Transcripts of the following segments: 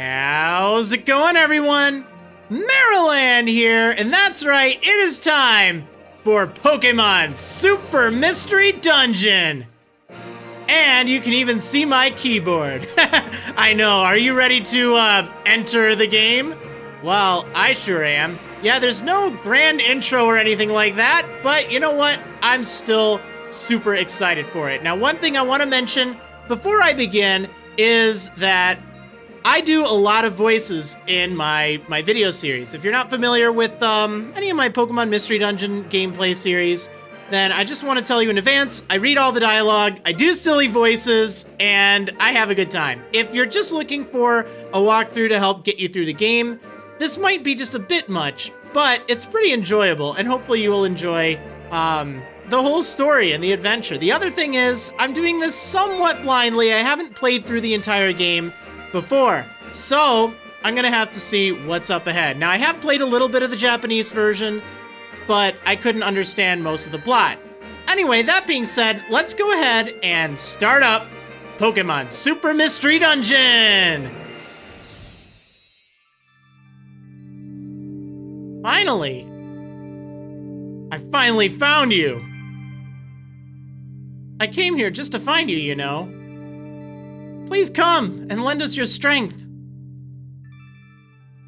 How's it going, everyone? Marriland here, and that's right, it is time for Pokémon Super Mystery Dungeon. And you can even see my keyboard. I know, are you ready to enter the game? Well, I sure am. Yeah, there's no grand intro or anything like that, but you know what? I'm still super excited for it. Now, one thing I want to mention before I begin is that I do a lot of voices in my video series. If you're not familiar with any of my Pokemon Mystery Dungeon gameplay series, then I just want to tell you in advance, I read all the dialogue, I do silly voices, and I have a good time. If you're just looking for a walkthrough to help get you through the game, this might be just a bit much, but it's pretty enjoyable, and hopefully you will enjoy the whole story and the adventure. The other thing is, I'm doing this somewhat blindly. I haven't played through the entire game before, so I'm gonna have to see what's up ahead. Now, I have played a little bit of the Japanese version, but I couldn't understand most of the plot. Anyway, that being said, let's go ahead and start up Pokemon Super Mystery Dungeon! Finally! I finally found you! I came here just to find you, you know. Please come and lend us your strength.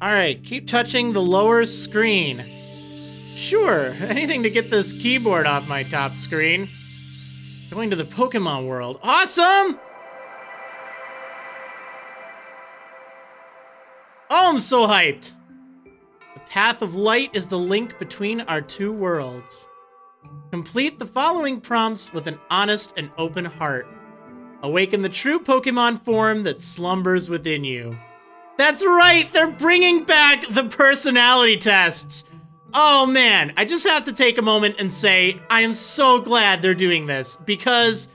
Alright, keep touching the lower screen. Sure, anything to get this keyboard off my top screen. Going to the Pokemon world. Awesome! Oh, I'm so hyped. The path of light is the link between our two worlds. Complete the following prompts with an honest and open heart. Awaken the true Pokemon form that slumbers within you. That's right, they're bringing back the personality tests. Oh man, I just have to take a moment and say I am so glad they're doing this, because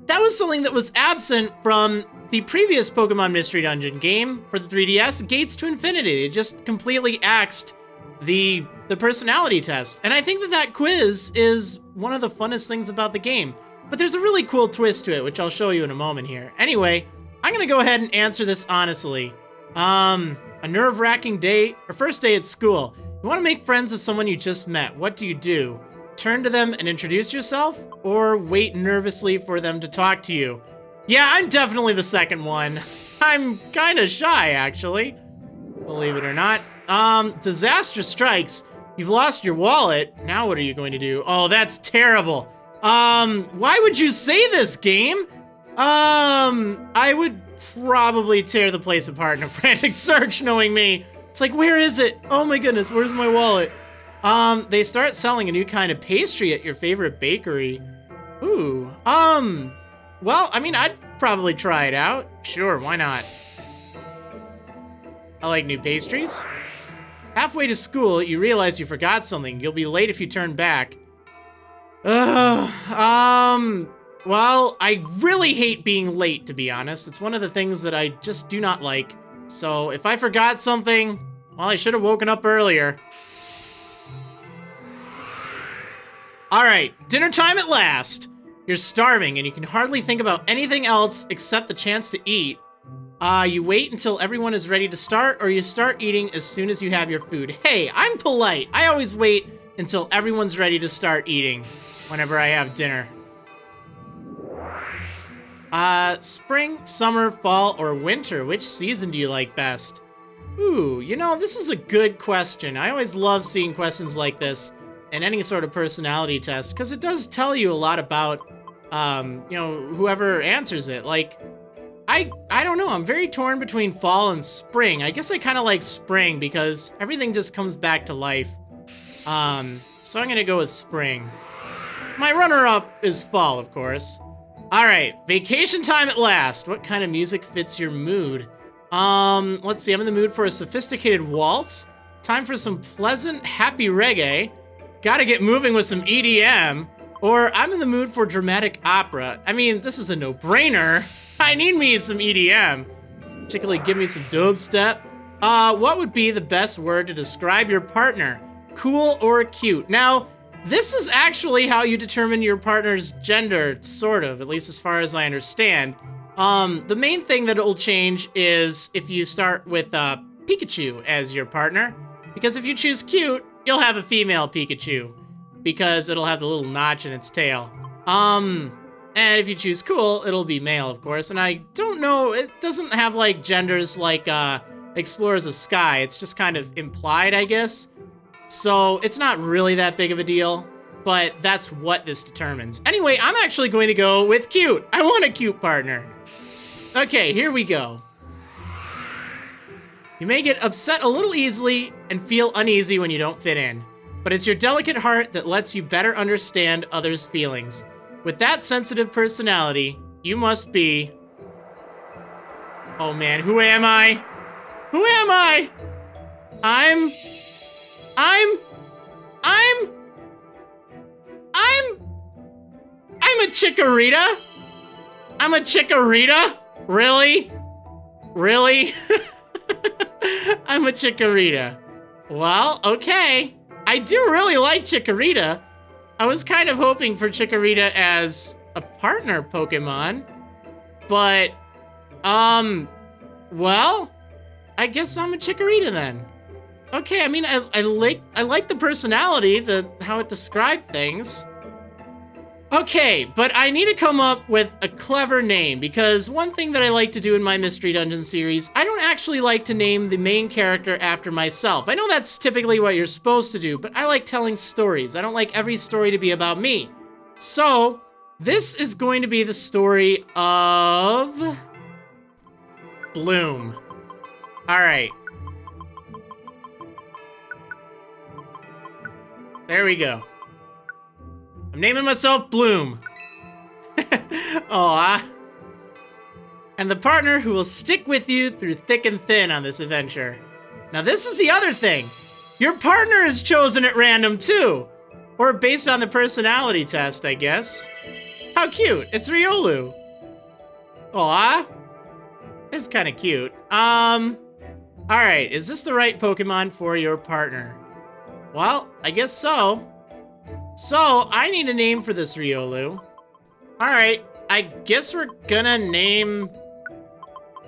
that was something that was absent from the previous Pokemon Mystery Dungeon game for the 3DS, Gates to Infinity. They just completely axed the personality test. And I think that quiz is one of the funnest things about the game. But there's a really cool twist to it, which I'll show you in a moment here. Anyway, I'm gonna go ahead and answer this honestly. A nerve-wracking day, or first day at school. You wanna make friends with someone you just met. What do? Turn to them and introduce yourself, or wait nervously for them to talk to you? Yeah, I'm definitely the second one. I'm kinda shy, actually. Believe it or not. Disaster strikes. You've lost your wallet. Now what are you going to do? Oh, that's terrible. Why would you say this, game? I would probably tear the place apart in a frantic search, knowing me. It's like, where is it? Oh my goodness, where's my wallet? They start selling a new kind of pastry at your favorite bakery. Ooh, well, I mean, I'd probably try it out. Sure, why not? I like new pastries. Halfway to school, you realize you forgot something. You'll be late if you turn back. Well, I really hate being late, to be honest. It's one of the things that I just do not like. So if I forgot something, well, I should have woken up earlier. All right, dinner time at last. You're starving and you can hardly think about anything else except the chance to eat. You wait until everyone is ready to start, or you start eating as soon as you have your food. Hey, I'm polite. I always wait until everyone's ready to start eating whenever I have dinner. Spring, summer, fall, or winter? Which season do you like best? Ooh, you know, this is a good question. I always love seeing questions like this in any sort of personality test, because it does tell you a lot about, you know, whoever answers it. Like, I don't know, I'm very torn between fall and spring. I guess I kind of like spring because everything just comes back to life. So I'm gonna go with spring. My runner-up is fall, of course. All right, vacation time at last. What kind of music fits your mood? Let's see, I'm in the mood for a sophisticated waltz. Time for some pleasant, happy reggae. Gotta get moving with some EDM. Or I'm in the mood for dramatic opera. I mean, this is a no-brainer. I need me some EDM. Particularly give me some dubstep. What would be the best word to describe your partner? Cool or cute? Now, this is actually how you determine your partner's gender, sort of, at least as far as I understand. The main thing that it'll change is if you start with Pikachu as your partner, because if you choose cute, you'll have a female Pikachu, because it'll have the little notch in its tail. And if you choose cool, it'll be male, of course. And I don't know, it doesn't have like genders like Explorers of Sky. It's just kind of implied, I guess. So it's not really that big of a deal, but that's what this determines. Anyway, I'm actually going to go with cute. I want a cute partner. Okay, here we go. You may get upset a little easily and feel uneasy when you don't fit in, but it's your delicate heart that lets you better understand others' feelings. With that sensitive personality, you must be... Oh man, who am I? Who am I? I'm a Chikorita? I'm a Chikorita? Really? Really? I'm a Chikorita. Well, okay. I do really like Chikorita. I was kind of hoping for Chikorita as a partner Pokemon, but, well, I guess I'm a Chikorita then. Okay, I mean, I like the personality, how it described things. Okay, but I need to come up with a clever name, because one thing that I like to do in my Mystery Dungeon series, I don't actually like to name the main character after myself. I know that's typically what you're supposed to do, but I like telling stories. I don't like every story to be about me. So, this is going to be the story of... Bloom. Alright. There we go. I'm naming myself Bloom. Aw. And the partner who will stick with you through thick and thin on this adventure. Now this is the other thing. Your partner is chosen at random too. Or based on the personality test, I guess. How cute. It's Riolu. Aw. It's kind of cute. Alright, is this the right Pokemon for your partner? Well, I guess so. So, I need a name for this Riolu. Alright, I guess we're gonna name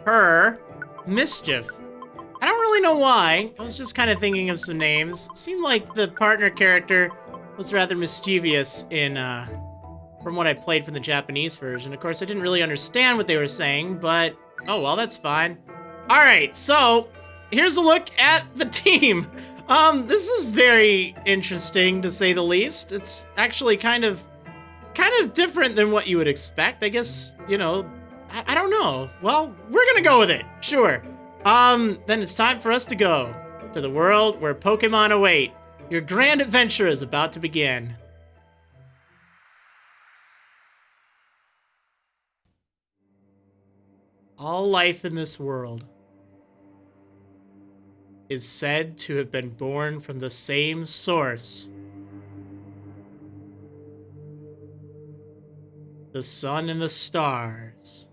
her Mischief. I don't really know why. I was just kind of thinking of some names. Seemed like the partner character was rather mischievous in, from what I played from the Japanese version. Of course, I didn't really understand what they were saying, but oh well, that's fine. Alright, so here's a look at the team. This is very interesting, to say the least. It's actually kind of different than what you would expect. I guess, you know, I don't know. Well, we're gonna go with it, sure. Then it's time for us to go to the world where Pokemon await. Your grand adventure is about to begin. All life in this world is said to have been born from the same source. The sun and the stars,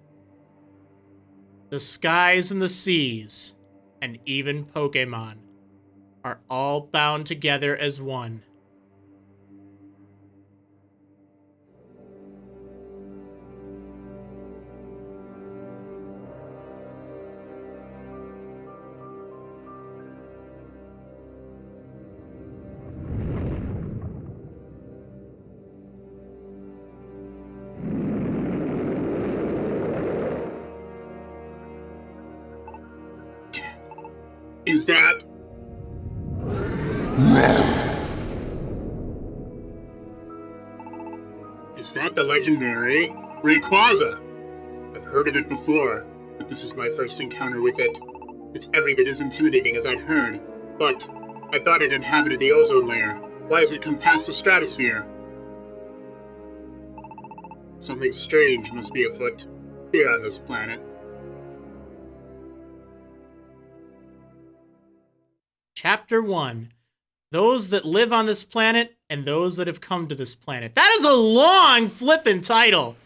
the skies and the seas, and even Pokemon are all bound together as one. Is that... Is that the legendary Rayquaza? I've heard of it before, but this is my first encounter with it. It's every bit as intimidating as I'd heard, but I thought it inhabited the ozone layer. Why has it come past the stratosphere? Something strange must be afoot here on this planet. Chapter 1. Those that live on this planet and those that have come to this planet. That is a long flippin' title.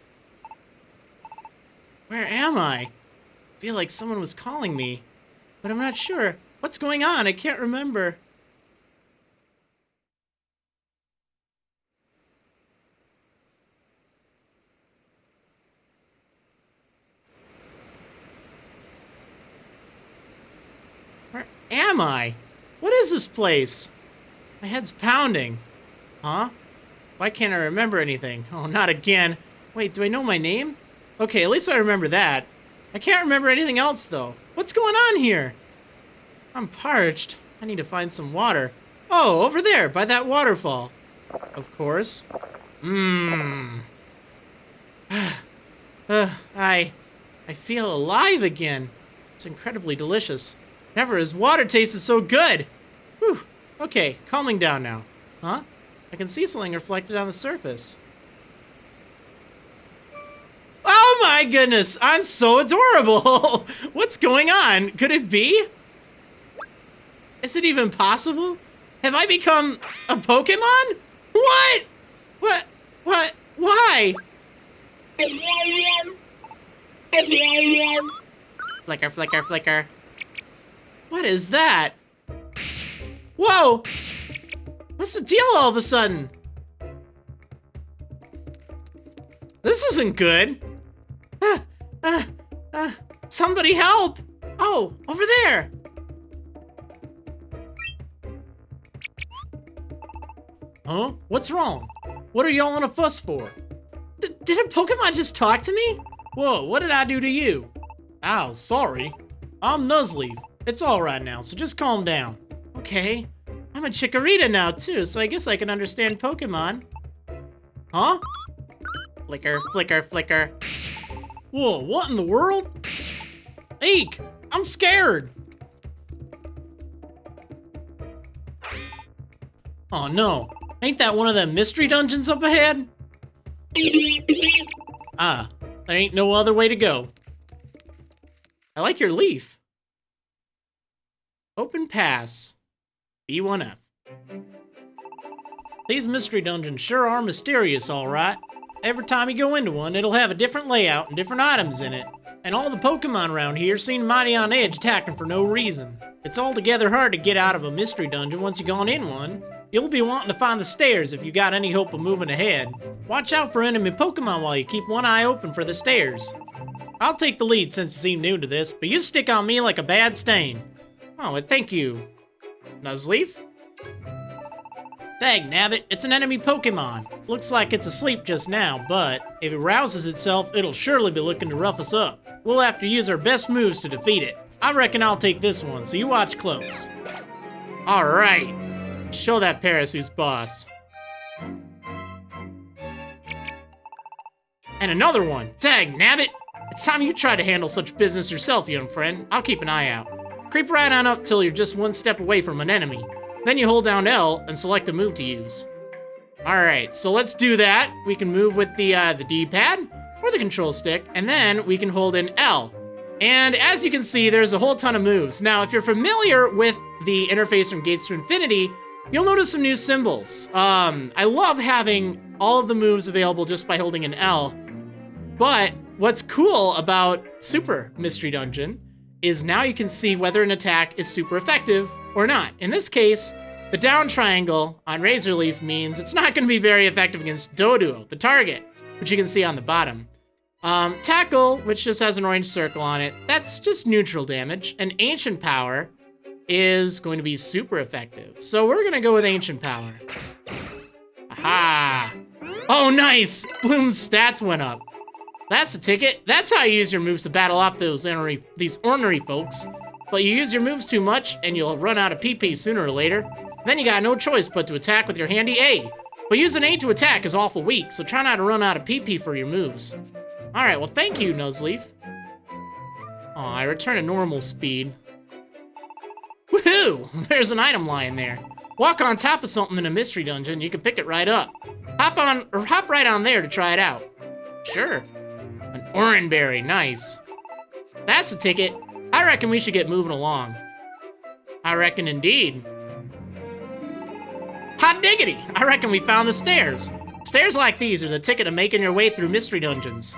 Where am I? I feel like someone was calling me, but I'm not sure. What's going on? I can't remember. Where am I? What is this place? My head's pounding. Huh? Why can't I remember anything? Oh, not again. Wait, do I know my name? Okay, at least I remember that. I can't remember anything else, though. What's going on here? I'm parched. I need to find some water. Oh, over there, by that waterfall. Of course. I feel alive again. It's incredibly delicious. Never has water tasted so good. Whew. Okay, calming down now. Huh? I can see something reflected on the surface. Oh my goodness, I'm so adorable. What's going on? Could it be? Is it even possible? Have I become a Pokemon? What? Why? Flicker, flicker, flicker. What is that? Whoa! What's the deal all of a sudden? This isn't good. Somebody help! Oh, over there! Huh? What's wrong? What are y'all in a fuss for? Did a Pokemon just talk to me? Whoa, what did I do to you? Oh, sorry. I'm Nuzleaf. It's alright now, so just calm down. Okay. I'm a Chikorita now, too, so I guess I can understand Pokemon. Huh? Flicker, flicker, flicker. Whoa, what in the world? Eek! I'm scared! Oh no, ain't that one of them mystery dungeons up ahead? There ain't no other way to go. I like your leaf. Open pass. B1F. These mystery dungeons sure are mysterious, alright. Every time you go into one, it'll have a different layout and different items in it. And all the Pokemon around here seem mighty on edge attacking for no reason. It's altogether hard to get out of a mystery dungeon once you've gone in one. You'll be wanting to find the stairs if you got any hope of moving ahead. Watch out for enemy Pokemon while you keep one eye open for the stairs. I'll take the lead since you seem new to this, but you stick on me like a bad stain. Oh, well, thank you. Nuzleaf? Dagnabbit, it's an enemy Pokemon. Looks like it's asleep just now, but if it rouses itself, it'll surely be looking to rough us up. We'll have to use our best moves to defeat it. I reckon I'll take this one, so you watch close. Alright. Show that Paris who's boss. And another one. Dagnabbit! It's time you try to handle such business yourself, young friend. I'll keep an eye out. Creep right on up till you're just one step away from an enemy. Then you hold down L and select a move to use. Alright, so let's do that. We can move with the D-pad or the control stick, and then we can hold in L. And as you can see, there's a whole ton of moves. Now, if you're familiar with the interface from Gates to Infinity, you'll notice some new symbols. I love having all of the moves available just by holding an L, but what's cool about Super Mystery Dungeon is now you can see whether an attack is super effective or not. In this case, the down triangle on Razor Leaf means it's not going to be very effective against Doduo, the target, which you can see on the bottom. Tackle, which just has an orange circle on it, that's just neutral damage, and Ancient Power is going to be super effective. So we're going to go with Ancient Power. Aha! Oh, nice! Bloom's stats went up. That's a ticket. That's how you use your moves to battle off these ornery folks. But you use your moves too much, and you'll run out of PP sooner or later. Then you got no choice but to attack with your handy A. But using A to attack is awful weak, so try not to run out of PP for your moves. Alright, well thank you, Nuzleaf. Aw, I return to normal speed. Woohoo! There's an item lying there. Walk on top of something in a mystery dungeon, you can pick it right up. Hop right on there to try it out. Sure. An Oranberry, nice. That's the ticket. I reckon we should get moving along. I reckon indeed. Hot diggity! I reckon we found the stairs. Stairs like these are the ticket to making your way through mystery dungeons.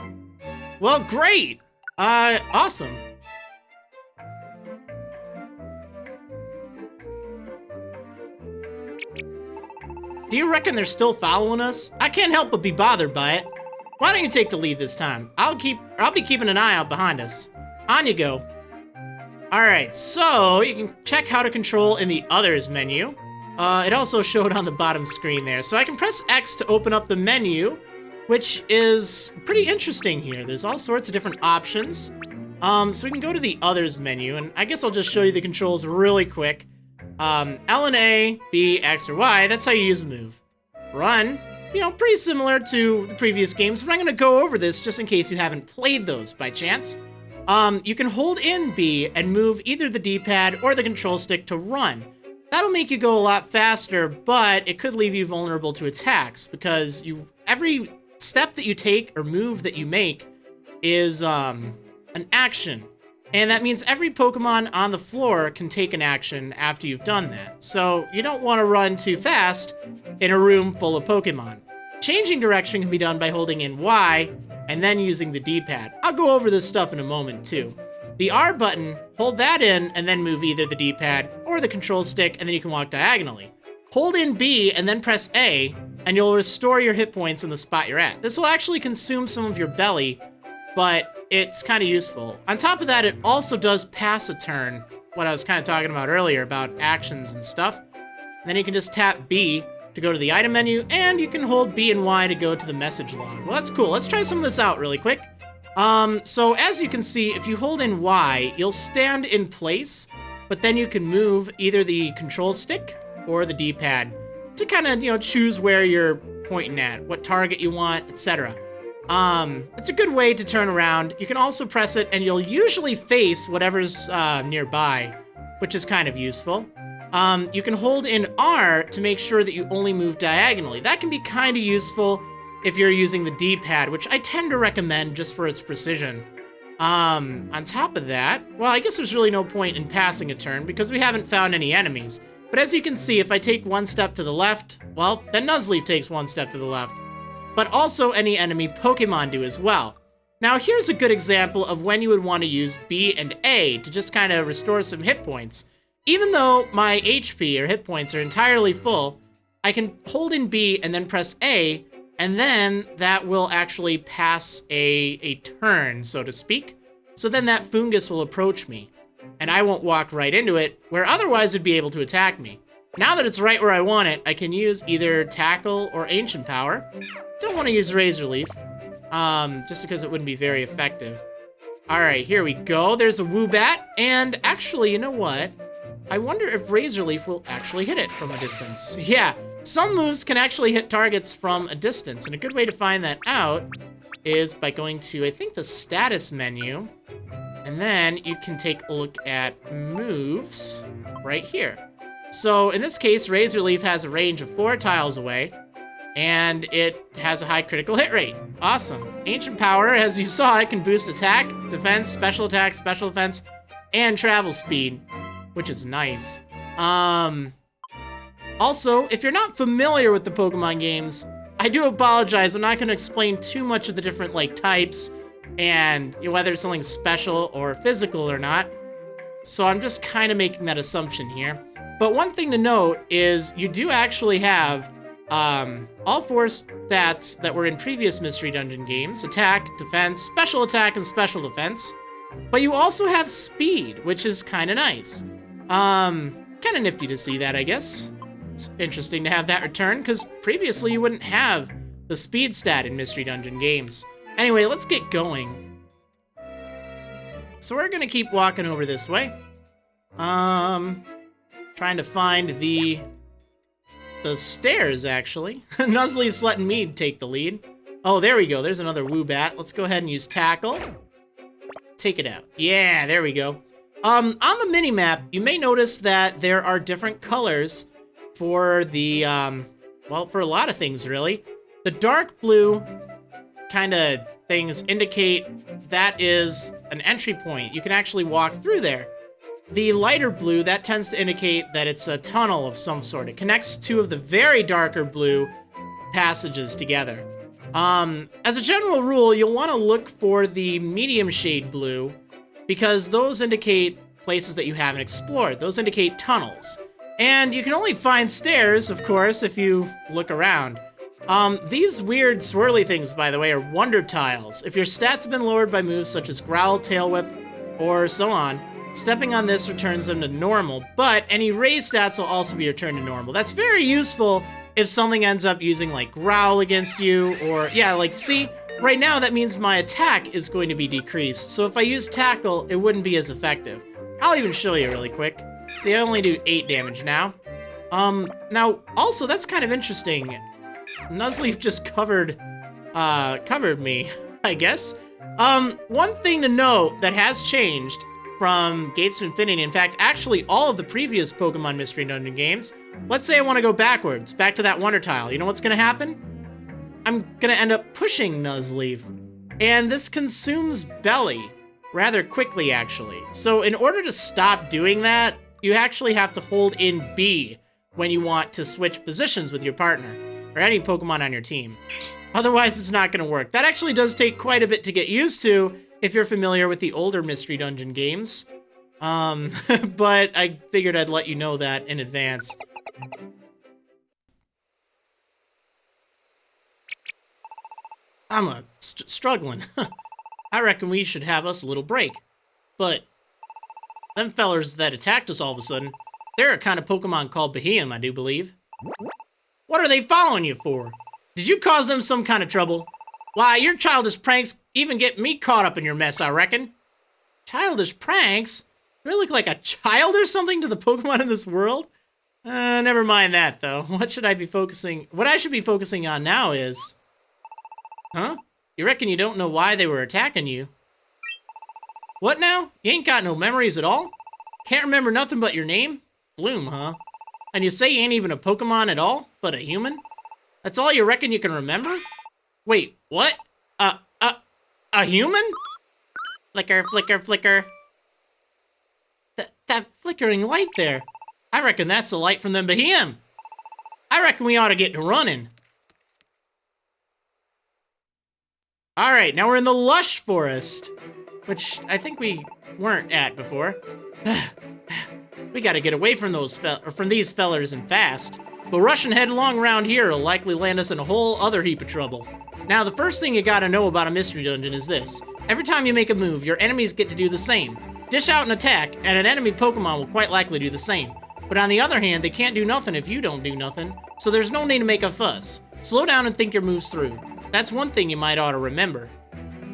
Well, great! Awesome. Do you reckon they're still following us? I can't help but be bothered by it. Why don't you take the lead this time? I'll be keeping an eye out behind us. On you go. Alright, so you can check how to control in the Others menu. It also showed on the bottom screen there. So I can press X to open up the menu, which is pretty interesting here. There's all sorts of different options. So we can go to the Others menu, and I guess I'll just show you the controls really quick. L and A, B, X, or Y, that's how you use a move. Run, you know, pretty similar to the previous games, but I'm going to go over this just in case you haven't played those by chance. You can hold in B and move either the D-pad or the control stick to run. That'll make you go a lot faster, but it could leave you vulnerable to attacks because every step that you take or move that you make is an action. And that means every Pokemon on the floor can take an action after you've done that. So you don't want to run too fast in a room full of Pokemon. Changing direction can be done by holding in Y and then using the D-pad. I'll go over this stuff in a moment too. The R button, hold that in and then move either the D-pad or the control stick, and then you can walk diagonally. Hold in B and then press A, and you'll restore your hit points in the spot you're at. This will actually consume some of your belly, but it's kind of useful. On top of that, it also does pass a turn, what I was kind of talking about earlier about actions and stuff. And then you can just tap B to go to the item menu, and you can hold B and Y to go to the message log. Well, that's cool. Let's try some of this out really quick. So as you can see, if you hold in Y, you'll stand in place, but then you can move either the control stick or the D-pad to kind of, you know, choose where you're pointing at, what target you want, etc. It's a good way to turn around. You can also press it, and you'll usually face whatever's nearby, which is kind of useful. You can hold in R to make sure that you only move diagonally. That can be kind of useful if you're using the D-pad, which I tend to recommend just for its precision. On top of that, well, I guess there's really no point in passing a turn because we haven't found any enemies. But as you can see, if I take one step to the left, well, then Nuzleaf takes one step to the left. But also any enemy Pokemon do as well. Now here's a good example of when you would want to use B and A to just kind of restore some hit points. Even though my HP or hit points are entirely full, I can hold in B and then press A, and then that will actually pass a turn, so to speak. So then that fungus will approach me, and I won't walk right into it, where otherwise it'd be able to attack me. Now that it's right where I want it, I can use either Tackle or Ancient Power. Don't want to use Razor Leaf, just because it wouldn't be very effective. All right, here we go. There's a Woobat, and actually, you know what? I wonder if Razor Leaf will actually hit it from a distance. Yeah, some moves can actually hit targets from a distance, and a good way to find that out is by going to, I think, the status menu, and then you can take a look at moves right here. So in this case, Razor Leaf has a range of 4 tiles away, and it has a high critical hit rate. Awesome. Ancient Power, as you saw, it can boost attack, defense, special defense, and travel speed, which is nice. Also, if you're not familiar with the Pokemon games, I do apologize. I'm not going to explain too much of the different types and whether something's special or physical or not. So I'm just kind of making that assumption here. But one thing to note is you do actually have all 4 stats that were in previous Mystery Dungeon games: attack, defense, special attack, and special defense. But you also have speed, which is kind of nice. Kind of nifty to see that, I guess. It's interesting to have that return, because previously you wouldn't have the speed stat in Mystery Dungeon games. Anyway, let's get going. So we're gonna keep walking over this way. Trying to find the stairs, actually. Nuzleaf's letting me take the lead. Oh, there we go. There's another Woobat. Let's go ahead and use Tackle. Take it out. Yeah, there we go. On the mini-map, you may notice that there are different colors for the, well, for a lot of things, really. The dark blue kind of things indicate that is an entry point. You can actually walk through there. The lighter blue, that tends to indicate that it's a tunnel of some sort. It connects 2 of the very darker blue passages together. As a general rule, you'll want to look for the medium shade blue, because those indicate places that you haven't explored. Those indicate tunnels. And you can only find stairs, of course, if you look around. These weird swirly things, by the way, are wonder tiles. If your stats have been lowered by moves such as Growl, Tail Whip, or so on, Stepping on this returns them to normal, but any raised stats will also be returned to normal. That's very useful if something ends up using like Growl against you, or yeah, like see, right now that means my attack is going to be decreased. So if I use Tackle, it wouldn't be as effective. I'll even show you really quick. See, I only do 8 damage now. Now, also, that's kind of interesting. Nuzleaf just covered me, I guess. One thing to note that has changed from Gates to Infinity, in fact, actually all of the previous Pokemon Mystery Dungeon games, let's say I want to go backwards, back to that Wonder Tile. You know what's going to happen? I'm going to end up pushing Nuzleaf, and this consumes Belly rather quickly, actually. So in order to stop doing that, you actually have to hold in B when you want to switch positions with your partner, or any Pokemon on your team. Otherwise, it's not going to work. That actually does take quite a bit to get used to if you're familiar with the older Mystery Dungeon games. But I figured I'd let you know that in advance. I'm struggling. I reckon we should have us a little break. But them fellers that attacked us all of a sudden, they're a kind of Pokemon called Beheeyem, I do believe. What are they following you for? Did you cause them some kind of trouble? Why, your childish pranks even get me caught up in your mess, I reckon. Childish pranks? Do I look like a child or something to the Pokemon in this world? Never mind that, though. What I should be focusing on now is... Huh? You reckon you don't know why they were attacking you? What now? You ain't got no memories at all? Can't remember nothing but your name? Bloom, huh? And you say you ain't even a Pokemon at all, but a human? That's all you reckon you can remember? Wait, what? A human? Flicker, flicker, flicker. That flickering light there. I reckon that's the light from them Beheeyem. I reckon we ought to get to running. Alright, now we're in the Lush Forest, which I think we weren't at before. We gotta get away from these fellers and fast. But rushing headlong around here will likely land us in a whole other heap of trouble. Now, the first thing you gotta know about a Mystery Dungeon is this. Every time you make a move, your enemies get to do the same. Dish out an attack, and an enemy Pokemon will quite likely do the same. But on the other hand, they can't do nothing if you don't do nothing, so there's no need to make a fuss. Slow down and think your moves through. That's one thing you might ought to remember.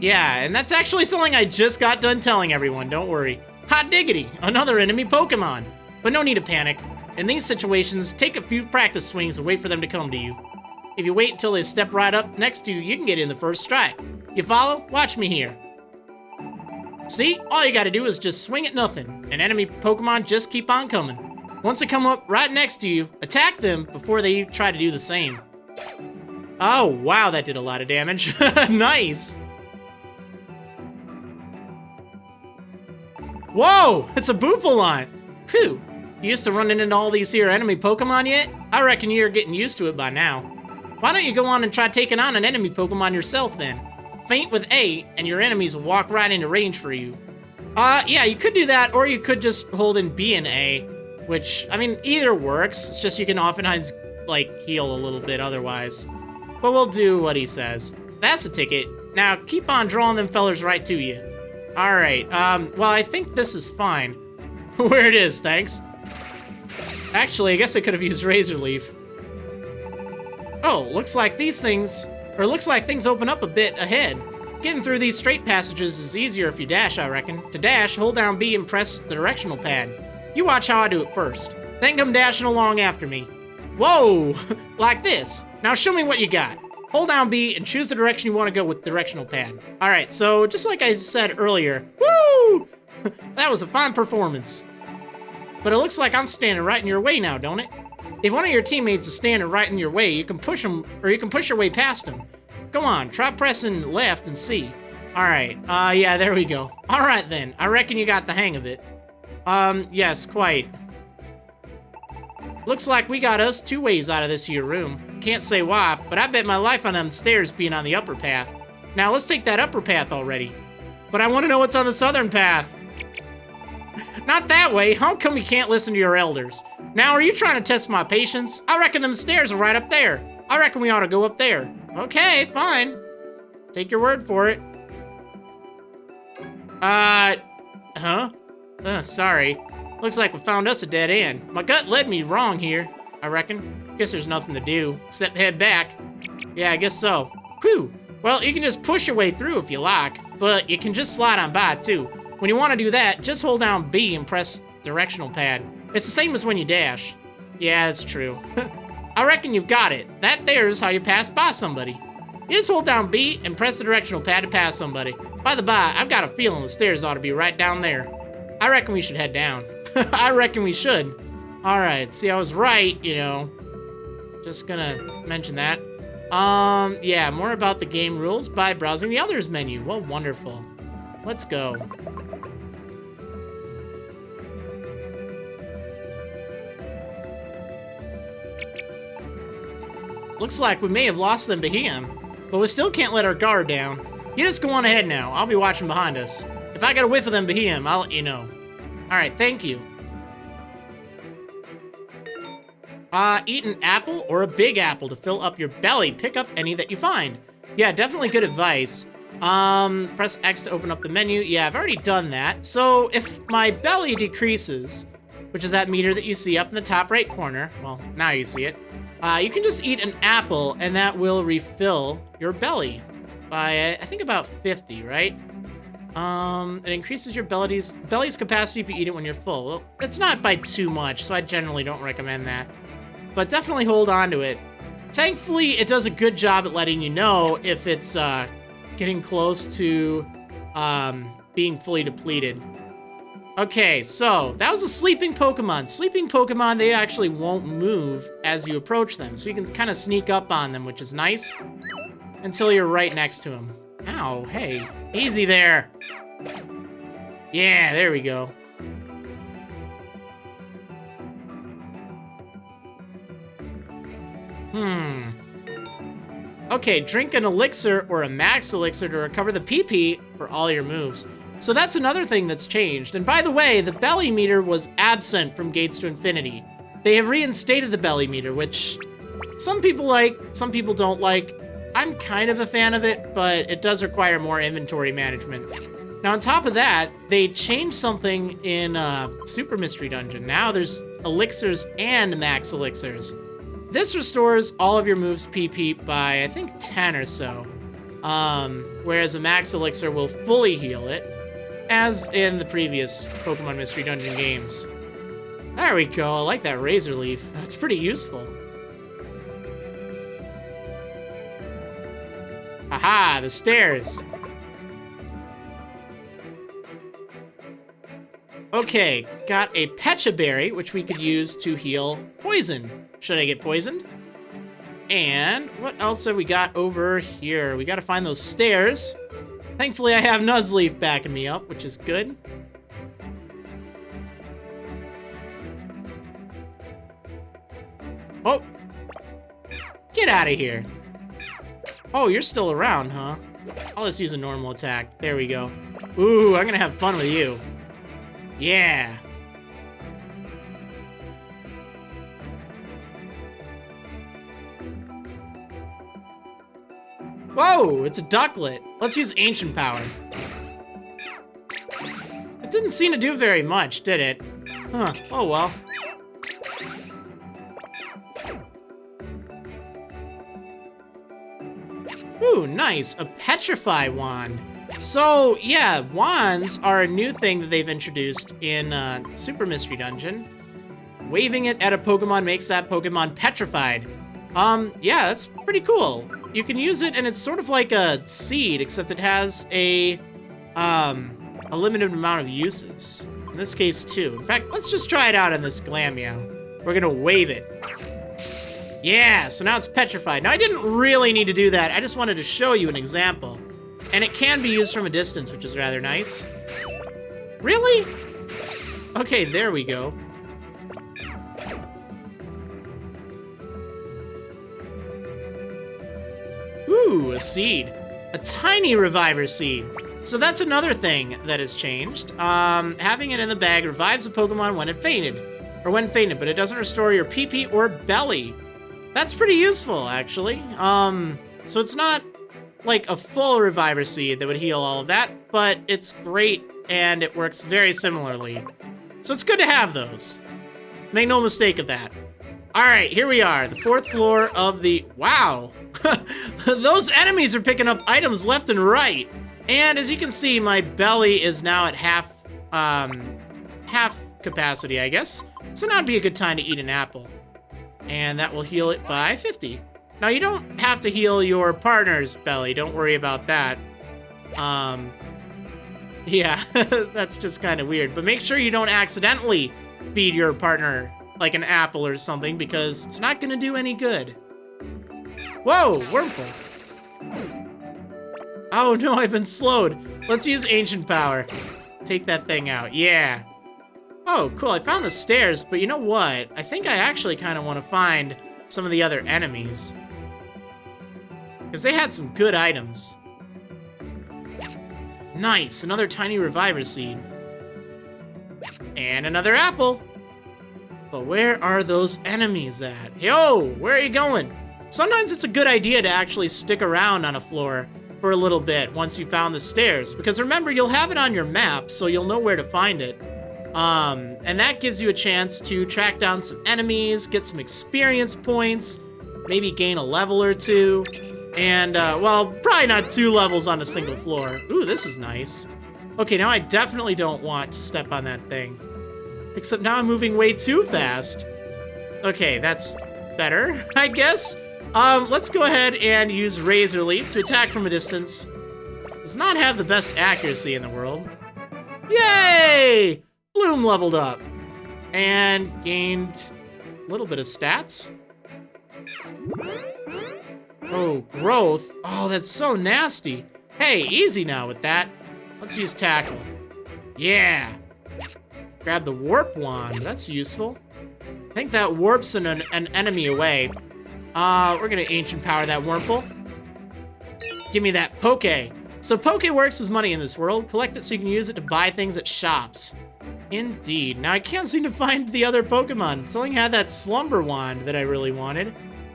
Yeah, and that's actually something I just got done telling everyone, don't worry. Hot diggity, another enemy Pokemon. But no need to panic. In these situations, take a few practice swings and wait for them to come to you. If you wait until they step right up next to you, you can get in the first strike. You follow? Watch me here. See? All you gotta do is just swing at nothing, and enemy Pokemon just keep on coming. Once they come up right next to you, attack them before they try to do the same. Oh, wow, that did a lot of damage. Nice! Whoa! It's a Bouffalant! Phew! You used to running into all these here enemy Pokemon yet? I reckon you're getting used to it by now. Why don't you go on and try taking on an enemy Pokemon yourself then? Feint with A, and your enemies will walk right into range for you. Yeah, you could do that, or you could just hold in B and A, which, I mean, either works. It's just you can oftentimes, like, heal a little bit otherwise. But we'll do what he says. That's a ticket. Now, keep on drawing them fellers right to you. Alright, well, I think this is fine. Where it is, thanks. Actually, I guess I could have used Razor Leaf. Oh, looks like things open up a bit ahead. Getting through these straight passages is easier if you dash, I reckon. To dash, hold down B and press the directional pad. You watch how I do it first. Then come dashing along after me. Whoa! Like this. Now show me what you got. Hold down B and choose the direction you want to go with the directional pad. Alright, so just like I said earlier, woo! That was a fine performance. But it looks like I'm standing right in your way now, don't it? If one of your teammates is standing right in your way, you can push him, or you can push your way past him. Go on, try pressing left and see. Alright, yeah, there we go. Alright then, I reckon you got the hang of it. Yes, quite. Looks like we got us 2 ways out of this here room. Can't say why, but I bet my life on them stairs being on the upper path. Now let's take that upper path already. But I want to know what's on the southern path. Not that way. How come you can't listen to your elders? Now, are you trying to test my patience? I reckon them stairs are right up there. I reckon we ought to go up there. Okay, fine. Take your word for it. Huh? Sorry. Looks like we found us a dead end. My gut led me wrong here, I reckon. Guess there's nothing to do, except head back. Yeah, I guess so. Whew. Well, you can just push your way through if you like, but you can just slide on by, too. When you want to do that, just hold down B and press directional pad. It's the same as when you dash. Yeah, that's true. I reckon you've got it. That there is how you pass by somebody. You just hold down B and press the directional pad to pass somebody. By the by, I've got a feeling the stairs ought to be right down there. I reckon we should head down. I reckon we should. All right, see, I was right, you know. Just gonna mention that. Yeah, more about the game rules by browsing the others menu. Well, wonderful. Let's go. Looks like we may have lost them Beheeyem, but we still can't let our guard down. You just go on ahead now. I'll be watching behind us. If I get a whiff of them Beheeyem, I'll let you know. All right, thank you. Eat an apple or a big apple to fill up your belly. Pick up any that you find. Yeah, definitely good advice. Press X to open up the menu. Yeah, I've already done that. So if my belly decreases, which is that meter that you see up in the top right corner, well, now you see it, you can just eat an apple and that will refill your belly by, I think, about 50, right? It increases your belly's capacity if you eat it when you're full. Well, it's not by too much, so I generally don't recommend that. But definitely hold on to it. Thankfully, it does a good job at letting you know if it's getting close to being fully depleted. Okay, so that was a sleeping Pokemon. Sleeping Pokemon, they actually won't move as you approach them, so you can kind of sneak up on them, which is nice, until you're right next to them. Ow, hey, easy there. Yeah, there we go. Okay, drink an elixir or a max elixir to recover the PP for all your moves. So that's another thing that's changed. And by the way, the belly meter was absent from Gates to Infinity. They have reinstated the belly meter, which some people like, some people don't like. I'm kind of a fan of it, but it does require more inventory management. Now, on top of that, they changed something in Super Mystery Dungeon. Now there's elixirs and max elixirs. This restores all of your moves PP by, I think, 10 or so. Whereas a max elixir will fully heal it, as in the previous Pokemon Mystery Dungeon games. There we go, I like that Razor Leaf. That's pretty useful. Aha, the stairs. Okay, got a Pecha Berry, which we could use to heal poison. Should I get poisoned? And what else have we got over here? We gotta find those stairs. Thankfully, I have Nuzleaf backing me up, which is good. Oh! Get out of here. Oh, you're still around, huh? I'll just use a normal attack. There we go. Ooh, I'm gonna have fun with you. Yeah. Whoa, it's a ducklet. Let's use Ancient Power. It didn't seem to do very much, did it? Huh, oh well. Ooh, nice, a Petrify Wand. So, yeah, wands are a new thing that they've introduced in Super Mystery Dungeon. Waving it at a Pokemon makes that Pokemon petrified. Yeah, that's pretty cool. You can use it, and it's sort of like a seed, except it has a limited amount of uses. In this case, 2. In fact, let's just try it out on this Glameow. We're gonna wave it. Yeah, so now it's petrified. Now, I didn't really need to do that. I just wanted to show you an example. And it can be used from a distance, which is rather nice. Really? Okay, there we go. Ooh, a seed. A tiny reviver seed. So that's another thing that has changed. Having it in the bag revives a Pokemon when it fainted. Or when fainted, but it doesn't restore your PP or belly. That's pretty useful, actually. So it's not like a full reviver seed that would heal all of that, but it's great and it works very similarly. So it's good to have those. Make no mistake of that. All right, here we are, the 4th floor of the... Wow! Those enemies are picking up items left and right. And as you can see, my belly is now at half capacity, I guess. So now would be a good time to eat an apple. And that will heal it by 50. Now, you don't have to heal your partner's belly. Don't worry about that. Yeah, that's just kind of weird. But make sure you don't accidentally feed your partner like an apple or something, because it's not going to do any good. Whoa, Wormhole. Oh no, I've been slowed. Let's use Ancient Power. Take that thing out. Yeah. Oh, cool. I found the stairs, but you know what? I think I actually kind of want to find some of the other enemies, because they had some good items. Nice, another tiny reviver seed. And another apple. But where are those enemies at? Yo, where are you going? Sometimes it's a good idea to actually stick around on a floor for a little bit once you found the stairs, because remember, you'll have it on your map, so you'll know where to find it. And that gives you a chance to track down some enemies, get some experience points, maybe gain a level or two, and, well, probably not 2 levels on a single floor. Ooh, this is nice. Okay, now I definitely don't want to step on that thing. Except now I'm moving way too fast. Okay, that's better, I guess. Let's go ahead and use Razor Leaf to attack from a distance. Does not have the best accuracy in the world. Yay! Bloom leveled up. And gained a little bit of stats. Oh, growth. Oh, that's so nasty. Hey, easy now with that. Let's use Tackle. Yeah. Grab the Warp Wand. That's useful. I think that warps an enemy away. We're gonna Ancient Power that Wurmple. Give me that Poke. So Poke works as money in this world. Collect it so you can use it to buy things at shops. Indeed. Now I can't seem to find the other Pokemon. It's only had that Slumber Wand that I really wanted.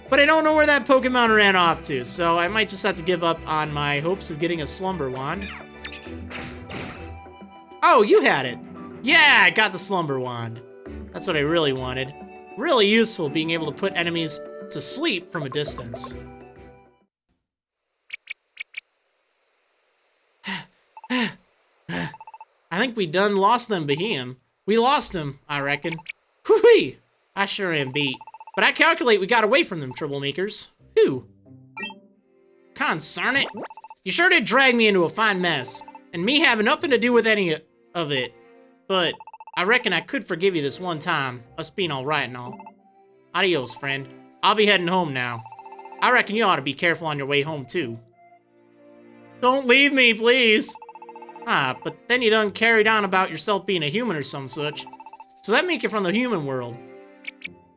But I don't know where that Pokemon ran off to, so I might just have to give up on my hopes of getting a Slumber Wand. Oh, you had it. Yeah, I got the Slumber Wand. That's what I really wanted. Really useful being able to put enemies to sleep from a distance. I think we done lost them, Beheeyem. We lost him, I reckon. Whee! I sure am beat. But I calculate we got away from them, troublemakers. Whew. Consarn it. You sure did drag me into a fine mess, and me having nothing to do with any of it. But I reckon I could forgive you this one time, us being all right and all. Adios, friend. I'll be heading home now. I reckon you ought to be careful on your way home, too. Don't leave me, please. Ah, but then you done carried on about yourself being a human or some such. So that make you from the human world.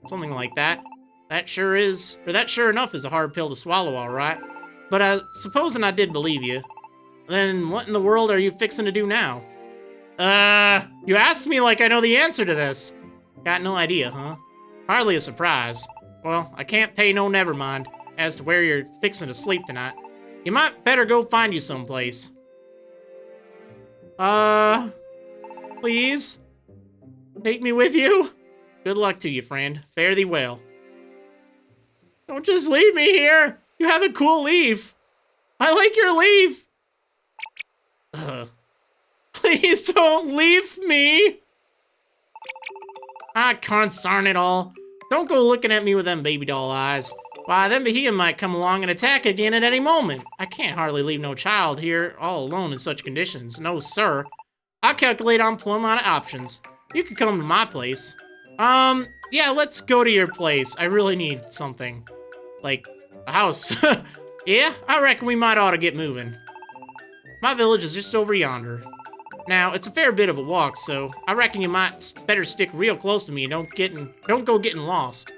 Something like that. That sure enough is a hard pill to swallow, all right. But supposing I did believe you, then what in the world are you fixing to do now? You asked me like I know the answer to this. Got no idea, huh? Hardly a surprise. Well, I can't pay no nevermind as to where you're fixing to sleep tonight. You might better go find you someplace. Please? Take me with you? Good luck to you, friend. Fare thee well. Don't just leave me here. You have a cool leaf. I like your leaf. Please don't leave me. Ah, consarn it all. Don't go looking at me with them baby doll eyes. Why, then Beheeyem might come along and attack again at any moment. I can't hardly leave no child here all alone in such conditions. No, sir. I'll calculate on plumb out of options. You could come to my place. Yeah, let's go to your place. I really need something. Like, a house. Yeah, I reckon we might ought to get moving. My village is just over yonder. Now, it's a fair bit of a walk, so I reckon you might better stick real close to me and don't go getting lost.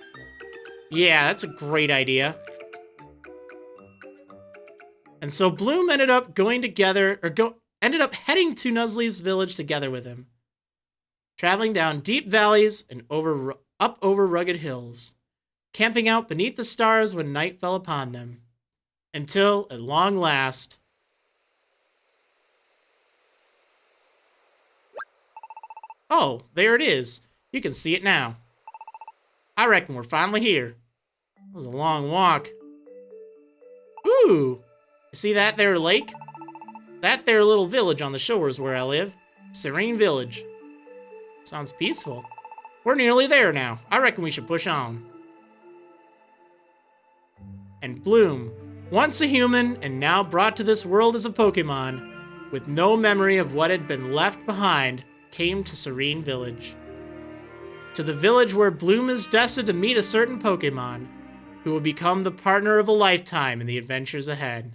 Yeah, that's a great idea. And so Bloom ended up heading to Nuzleaf's village together with him, traveling down deep valleys and up over rugged hills, camping out beneath the stars when night fell upon them, until, at long last, Oh, there it is. You can see it now. I reckon we're finally here. It was a long walk. Ooh, you see that there lake? That there little village on the shore is where I live. Serene Village. Sounds peaceful. We're nearly there now. I reckon we should push on. And Bloom, once a human and now brought to this world as a Pokemon, with no memory of what had been left behind, came to Serene Village. To the village where Bloom is destined to meet a certain Pokemon, who will become the partner of a lifetime in the adventures ahead.